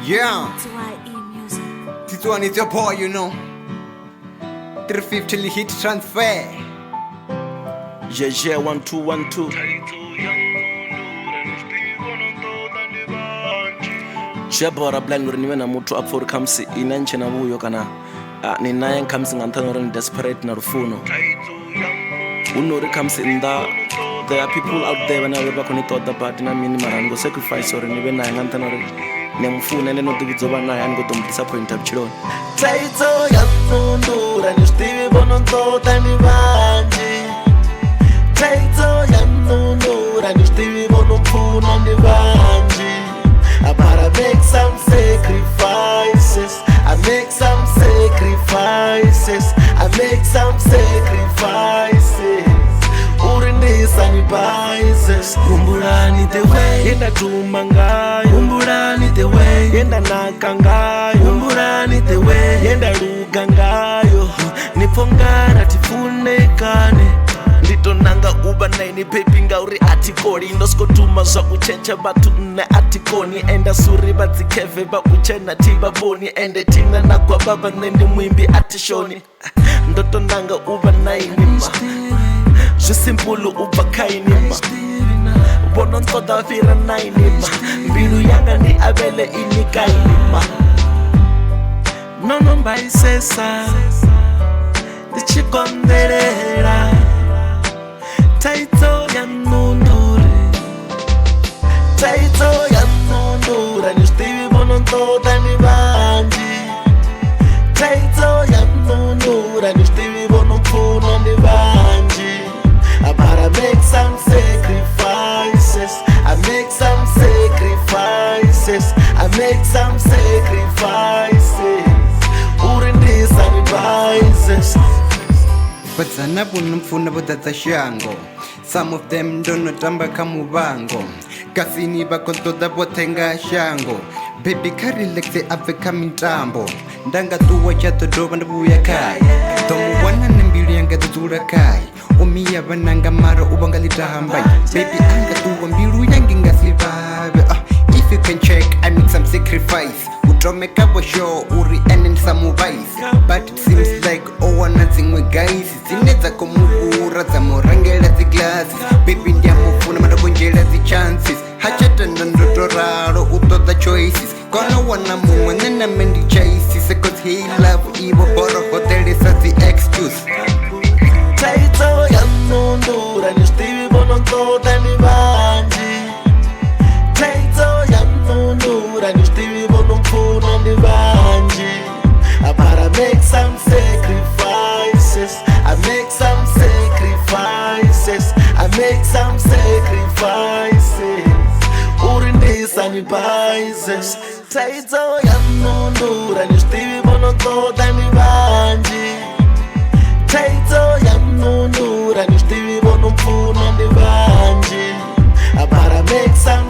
Yeah, TYE Music. this one is your boy, you know. 350 hit transfer. Yeah, 1212. Jebora blind uri niwe na muthu apfa uri khamusi ine ntshena vhuyo kana ni naye khamusi nga nṱhani uri ni desperate na lufuno hu nori khamusi nnḓa. There are people out there vhane vha khou ni ṱoḓa but na mini mara ni khou sacrifice uri ni vhe naye nga nṱhani uri ni mufuna ende no ḓivhudza uvha naye a ni khou ḓo mu disappointa vhutshiloni. Thaidzo ya nnundura ni zwiḓivhi vho no nṱoḓa ni vhanzhi. Thaidzo ya nnundura ni zwiḓivhi vho no mpfuna ni vhanzhi. But I make some sacrifices. I make some sacrifices. I make some sacrifices. Urindisa ni biases. Kumbulani the way yenda tuma ngayo. Kumbulani the way yenda naka ngayo. Kumbulani the way yenda luga ngayo. Nipongara tifunekane. Nditonanga uba naini baby ngauri atikoli ndosikotuma zva kuchecha vatu nne atikoni enda suri vadzikeve vauchena tivavoni ende tina nagwava vane ndi mwimbi atishoni ndotonanga uba nainima zvisimpulu ubva kainima vonontoda vira nainima mbilu yanga ndi avele inikainima nonombaisesa ndichikondelela Thaidzo ya nnundura. Thaidzo ya nnundura ni zwiḓivhi vho no nṱoḓa ni vhanzhi. Thaidzo ya nnundura ni zwiḓivhi vho no mpfuna ni vhanzhi. But I make some sacrifices. I make some sacrifices. I make some sacrifices. Urindisa ni biases. Vadzana vuno mpfuna vodadza shango. Some of them ndono tamba kha muvango. Kasini vha khou ṱoḓa vhoṱhe nga shango. Baby kha relaxe a bve kha mitambo. Nda nga ṱuwa tsha ḓo dovha ndi vhuya khaye. Ḓo mu vhona na mbilu yanga ḓo dzula khaye. Umiya vhananga mara u vha nga ḽi tamba. Baby a nga ṱuwa mbilu yanga i nga si vhavhe. If you can check I make some sacrifice. Utomeka for sure uri ene ndi sa muvhaisi. But it seems like o wana dziṅwe guys dzine dza khou mufhura dza mu rangela dzi glasses. Baby ndi a mufuna mara khou ndzhiela dzi chances. Ha tsha tenda ndo to ralo u ṱoḓa choices. Kona u wana muṅwe nṋe na me ndi chases. Cause hey love ivo bora hotelesa dzi excuse. Thaidzo ya nnundura ni zwiḓivhi vho no nṱoḓa ni vhanzhi. Thaidzo ya nnundura ni zwiḓivhi vho no mpfuna ni vhanzhi. But I make some sacrifices. I make some sacrifices. I make some sacrifices. Urindisa ni biases. Thaidzo ya nnundura ni zwiḓivhi vho no nṱoḓa ni vhanzhi. Thaidzo ya nnundura ni zwiḓivhi vho no mpfuna ni vhanzhi. But I make some